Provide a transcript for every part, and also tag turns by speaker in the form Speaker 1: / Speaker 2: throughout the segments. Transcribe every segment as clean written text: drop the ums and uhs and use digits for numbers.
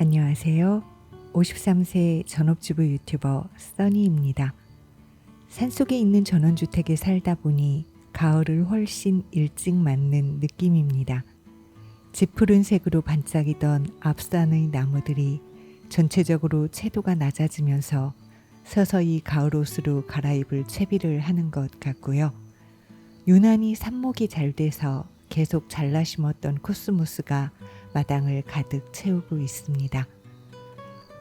Speaker 1: 안녕하세요. 53세 전업주부 유튜버 써니입니다. 산속에 있는 전원주택에 살다 보니 가을을 훨씬 일찍 맞는 느낌입니다. 짙푸른색으로 반짝이던 앞산의 나무들이 전체적으로 채도가 낮아지면서 서서히 가을옷으로 갈아입을 채비를 하는 것 같고요. 유난히 삽목이 잘 돼서 계속 잘라 심었던 코스모스가 마당을 가득 채우고 있습니다.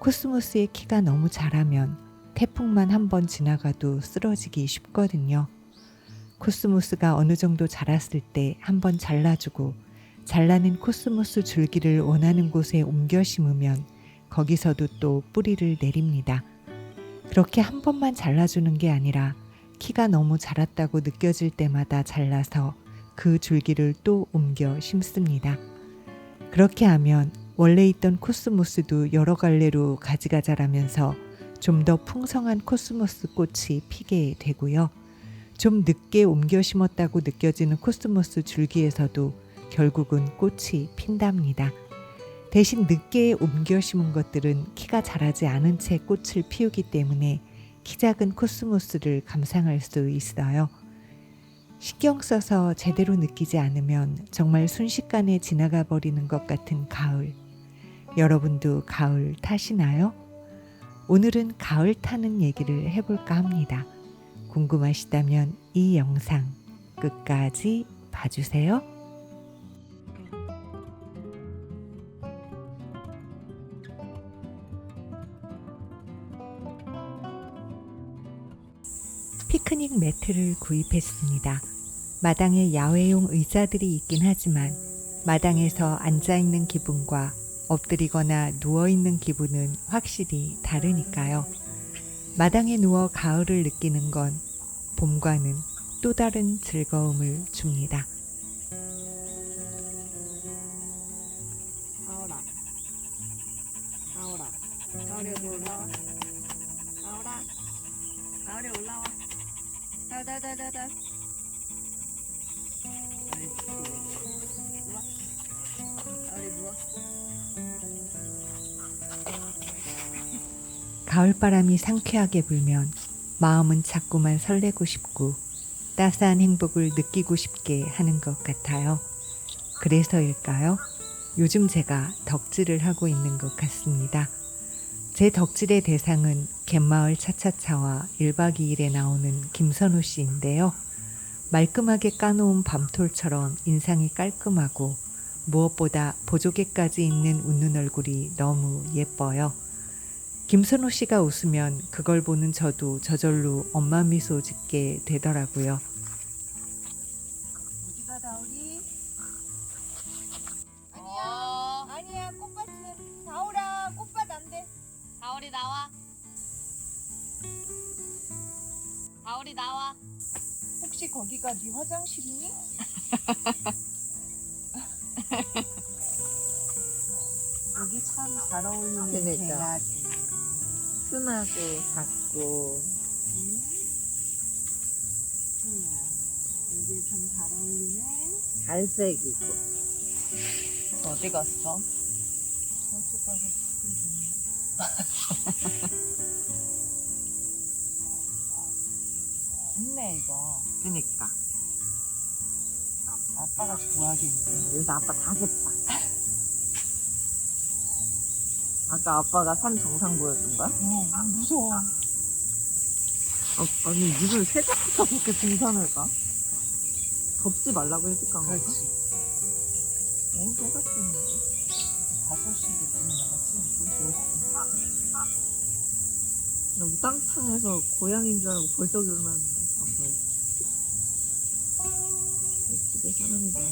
Speaker 1: 코스모스의 키가 너무 자라면 태풍만 한번 지나가도 쓰러지기 쉽거든요. 코스모스가 어느 정도 자랐을 때 한번 잘라주고 잘라낸 코스모스 줄기를 원하는 곳에 옮겨 심으면 거기서도 또 뿌리를 내립니다. 그렇게 한 번만 잘라주는 게 아니라 키가 너무 자랐다고 느껴질 때마다 잘라서 그 줄기를 또 옮겨 심습니다. 그렇게 하면 원래 있던 코스모스도 여러 갈래로 가지가 자라면서 좀 더 풍성한 코스모스 꽃이 피게 되고요. 좀 늦게 옮겨 심었다고 느껴지는 코스모스 줄기에서도 결국은 꽃이 핀답니다. 대신 늦게 옮겨 심은 것들은 키가 자라지 않은 채 꽃을 피우기 때문에 키 작은 코스모스를 감상할 수 있어요. 신경 써서 제대로 느끼지 않으면 정말 순식간에 지나가 버리는 것 같은 가을. 여러분도 가을 타시나요? 오늘은 가을 타는 얘기를 해볼까 합니다. 궁금하시다면 이 영상 끝까지 봐주세요. 피크닉 매트를 구입했습니다. 마당에 야외용 의자들이 있긴 하지만 마당에서 앉아있는 기분과 엎드리거나 누워있는 기분은 확실히 다르니까요. 마당에 누워 가을을 느끼는 건 봄과는 또 다른 즐거움을 줍니다.
Speaker 2: 가오라, 가오라, 가을에 올라와, 가오라, 가을에 올라와, 달달달달달. 누워, 가을에 누워.
Speaker 1: 가을바람이 상쾌하게 불면 마음은 자꾸만 설레고 싶고 따스한 행복을 느끼고 싶게 하는 것 같아요. 그래서일까요? 요즘 제가 덕질을 하고 있는 것 같습니다. 제 덕질의 대상은 갯마을 차차차와 1박 2일에 나오는 김선호 씨인데요. 말끔하게 까놓은 밤톨처럼 인상이 깔끔하고 무엇보다 보조개까지 있는 웃는 얼굴이 너무 예뻐요. 김선호 씨가 웃으면 그걸 보는 저도 저절로 엄마 미소 짓게 되더라고요.
Speaker 2: 어디가 다오리? 아니야, 아니야, 꽃밭은 다오라, 꽃밭 안 돼.
Speaker 3: 다오리 나와. 다오리 나와.
Speaker 2: 혹시 거기가 네 화장실이니? 여기 참 잘 어울리는
Speaker 4: 그러니까.
Speaker 2: 개나지.
Speaker 4: 순하고 작고
Speaker 2: 여기 참 잘 어울리네.
Speaker 4: 갈색이고
Speaker 2: 어디 갔어? 저쪽 가서 좋네 이거.
Speaker 4: 그니까
Speaker 2: 아빠가 좋아하겠네.
Speaker 4: 여기서 아빠 다 샜다. 아까 아빠가 산 정상 보였던 거야?
Speaker 2: 무서워.
Speaker 4: 아니 무슨 새벽부터 그렇게 등산을 가? 덥지 말라고 해줄까?
Speaker 2: 그렇지.
Speaker 4: 해가 뜨는데
Speaker 2: 5시도 좀 나갔지.
Speaker 4: 나 우당탕에서 고양이인 줄 알고 벌떡 일어나는데 아빠 집에 사람이 많이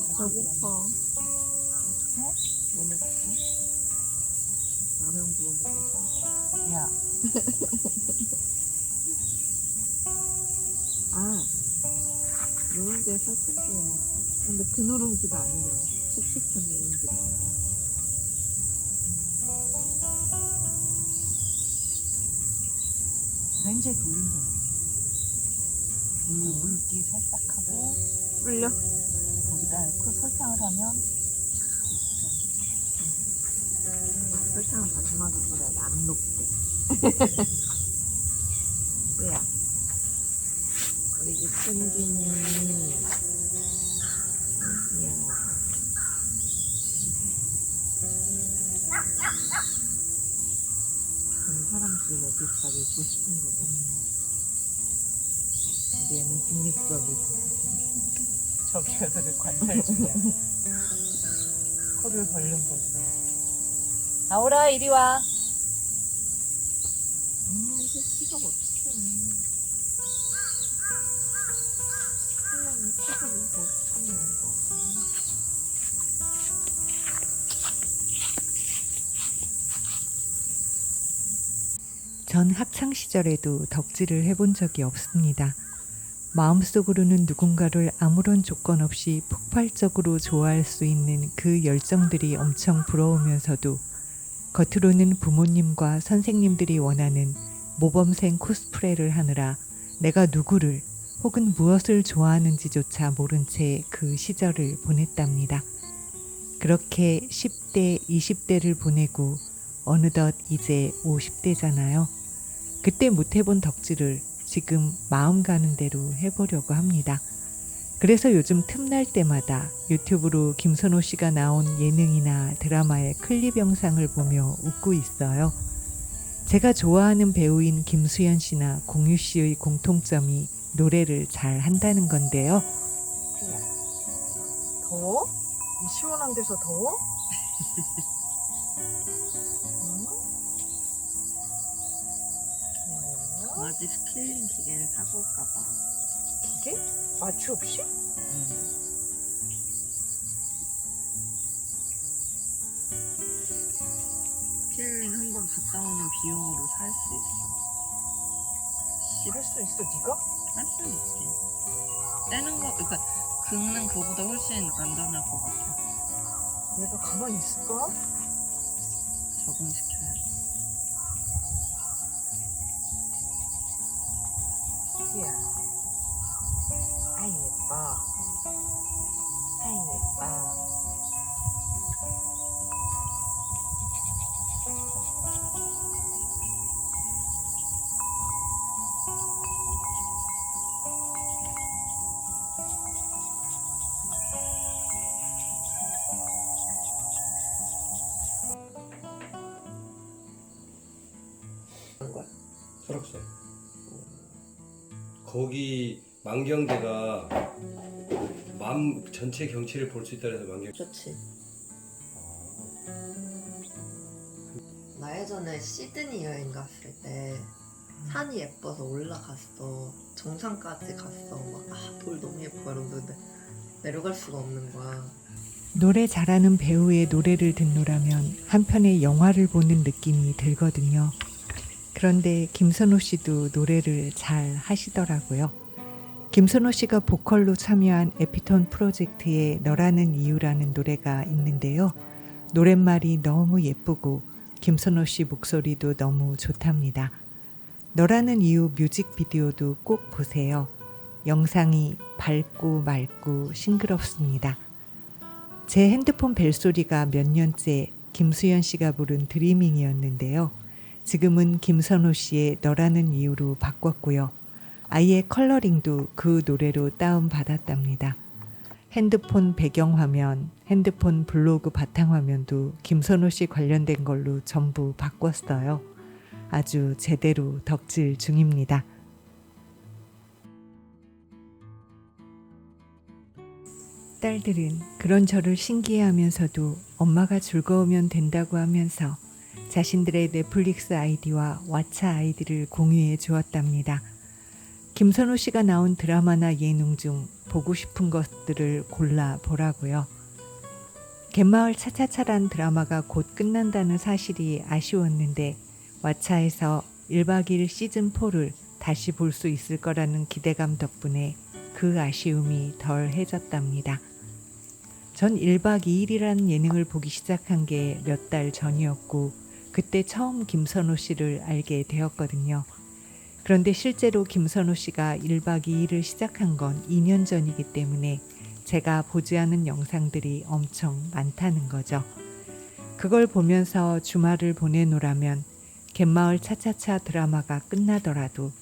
Speaker 4: 와서 배고파.
Speaker 2: 어?
Speaker 4: 뭐 먹지? 라면 부어 먹었어.
Speaker 2: 야,
Speaker 4: 아, 누룽지에 설탕 찍어 먹을까? 근데 그 누룽지가 아니면 칙칙한 누룽지가
Speaker 2: 렌즈에 돌린다. 물기 살짝 하고
Speaker 4: 불려?
Speaker 2: 거기다 넣고 설탕을 하면 참 이쁘잖아.
Speaker 4: 야, 우리 유천진이 귀여워. 사람들이 여기 있다 읽고 싶은 거고. 얘는 중립적이고.
Speaker 1: 저 녀석을 관찰 중이야. 코를 벌른 거지. 다오라 이리 와.
Speaker 4: 이게 수가 어떡해. 사람이 수가 이거 어떡하냐, 이거.
Speaker 1: 전 학창 시절에도 덕질을 해본 적이 없습니다. 마음속으로는 누군가를 아무런 조건 없이 폭발적으로 좋아할 수 있는 그 열정들이 엄청 부러우면서도 겉으로는 부모님과 선생님들이 원하는 모범생 코스프레를 하느라 내가 누구를 혹은 무엇을 좋아하는지조차 모른 채 그 시절을 보냈답니다. 그렇게 10대, 20대를 보내고 어느덧 이제 50대잖아요. 그때 못 해본 덕질을 지금 마음 가는 대로 해보려고 합니다. 그래서 요즘 틈날 때마다 유튜브로 김선호 씨가 나온 예능이나 드라마의 클립 영상을 보며 웃고 있어요. 제가 좋아하는 배우인 김수현 씨나 공유 씨의 공통점이 노래를 잘 한다는 건데요.
Speaker 4: 더워? 이 시원한 데서 더워? 좋아요.
Speaker 3: 어디 스케일링 기계를 사고 올까봐.
Speaker 4: 기계? 마취 없이?
Speaker 3: 스케일링 한 번 갔다 오는 비용으로 살 수 있어.
Speaker 4: 할 수 있어, 네가?
Speaker 3: 할 수 있지. 떼는 거, 그러니까 긁는 그보다 훨씬 안전할 것 같아.
Speaker 4: 얘가 가만히 있을까?
Speaker 3: 적응시켜야지.
Speaker 4: 이야. 아이 예뻐. 아이 예뻐.
Speaker 5: 설악산. 거기 만경대가 전체 경치를 볼 수 있다 해서 만경.
Speaker 6: 좋지. 나 예전에 시드니 여행 갔을 때 산이 예뻐서 올라갔어. 정상까지 갔어. 막 돌 너무 예뻐 이러는데 내려갈 수가 없는 거야.
Speaker 1: 노래 잘하는 배우의 노래를 듣노라면 한편의 영화를 보는 느낌이 들거든요. 그런데 김선호 씨도 노래를 잘 하시더라고요. 김선호 씨가 보컬로 참여한 에피톤 프로젝트의 너라는 이유라는 노래가 있는데요. 노랫말이 너무 예쁘고 김선호 씨 목소리도 너무 좋답니다. 너라는 이유 뮤직비디오도 꼭 보세요. 영상이 밝고 맑고 싱그럽습니다. 제 핸드폰 벨소리가 몇 년째 김수현 씨가 부른 드리밍이었는데요. 지금은 김선호 씨의 너라는 이유로 바꿨고요. 아예 컬러링도 그 노래로 다운받았답니다. 핸드폰 배경화면, 핸드폰 블로그 바탕화면도 김선호 씨 관련된 걸로 전부 바꿨어요. 아주 제대로 덕질 중입니다. 딸들은 그런 저를 신기해하면서도 엄마가 즐거우면 된다고 하면서 자신들의 넷플릭스 아이디와 왓챠 아이디를 공유해 주었답니다. 김선호 씨가 나온 드라마나 예능 중 보고 싶은 것들을 골라 보라고요. 갯마을 차차차란 드라마가 곧 끝난다는 사실이 아쉬웠는데 왓챠에서 1박 2일 시즌4를 다시 볼 수 있을 거라는 기대감 덕분에 그 아쉬움이 덜해졌답니다. 전 1박 2일이라는 예능을 보기 시작한 게 몇 달 전이었고 그때 처음 김선호 씨를 알게 되었거든요. 그런데 실제로 김선호 씨가 1박 2일을 시작한 건 2년 전이기 때문에 제가 보지 않은 영상들이 엄청 많다는 거죠. 그걸 보면서 주말을 보내노라면 갯마을 차차차 드라마가 끝나더라도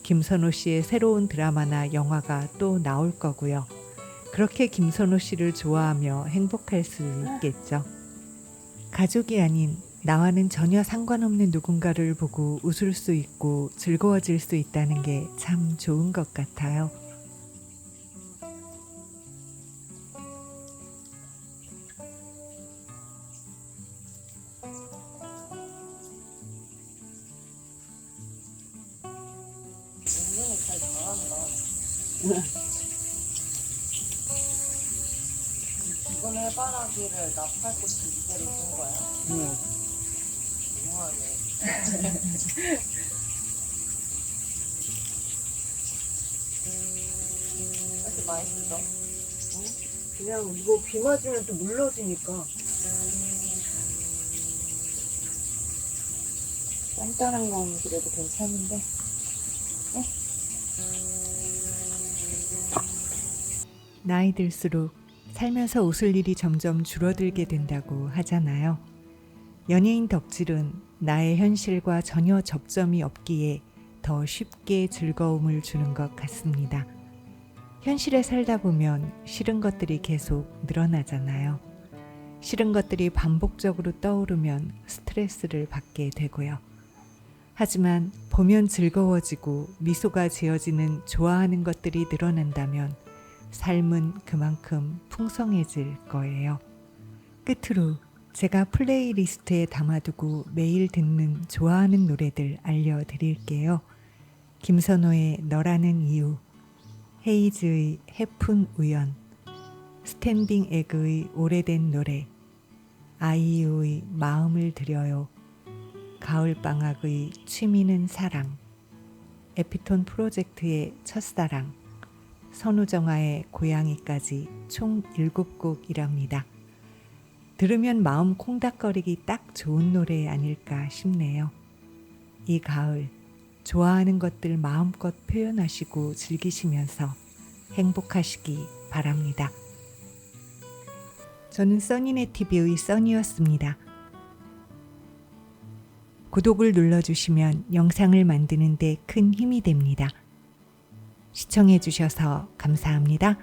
Speaker 1: 김선호 씨의 새로운 드라마나 영화가 또 나올 거고요. 그렇게 김선호 씨를 좋아하며 행복할 수 있겠죠. 가족이 아닌 나와는 전혀 상관없는 누군가를 보고 웃을 수 있고 즐거워질 수 있다는 게 참 좋은 것 같아요.
Speaker 3: 은근히 잘 잘한다. 이번 해바라기를 나팔꽃 이대로 쓴 거야.
Speaker 4: 응.
Speaker 3: 너무하네. 왜 이렇게 맛있어?
Speaker 4: 그냥 이거 비 맞으면 또 물러지니까.
Speaker 1: 짠짠한 건 그래도 괜찮은데. 나이 들수록 살면서 웃을 일이 점점 줄어들게 된다고 하잖아요. 연예인 덕질은 나의 현실과 전혀 접점이 없기에 더 쉽게 즐거움을 주는 것 같습니다. 현실에 살다 보면 싫은 것들이 계속 늘어나잖아요. 싫은 것들이 반복적으로 떠오르면 스트레스를 받게 되고요. 하지만 보면 즐거워지고 미소가 지어지는 좋아하는 것들이 늘어난다면 삶은 그만큼 풍성해질 거예요. 끝으로 제가 플레이리스트에 담아두고 매일 듣는 좋아하는 노래들 알려드릴게요. 김선호의 너라는 이유, 헤이즈의 해픈 우연, 스탠딩 에그의 오래된 노래, 아이유의 마음을 드려요, 가을방학의 취미는 사랑, 에피톤 프로젝트의 첫사랑, 선우정아의 고양이까지 총 7곡이랍니다. 들으면 마음 콩닥거리기 딱 좋은 노래 아닐까 싶네요. 이 가을 좋아하는 것들 마음껏 표현하시고 즐기시면서 행복하시기 바랍니다. 저는 써니네TV의 써니였습니다. 구독을 눌러주시면 영상을 만드는 데 큰 힘이 됩니다. 시청해 주셔서 감사합니다.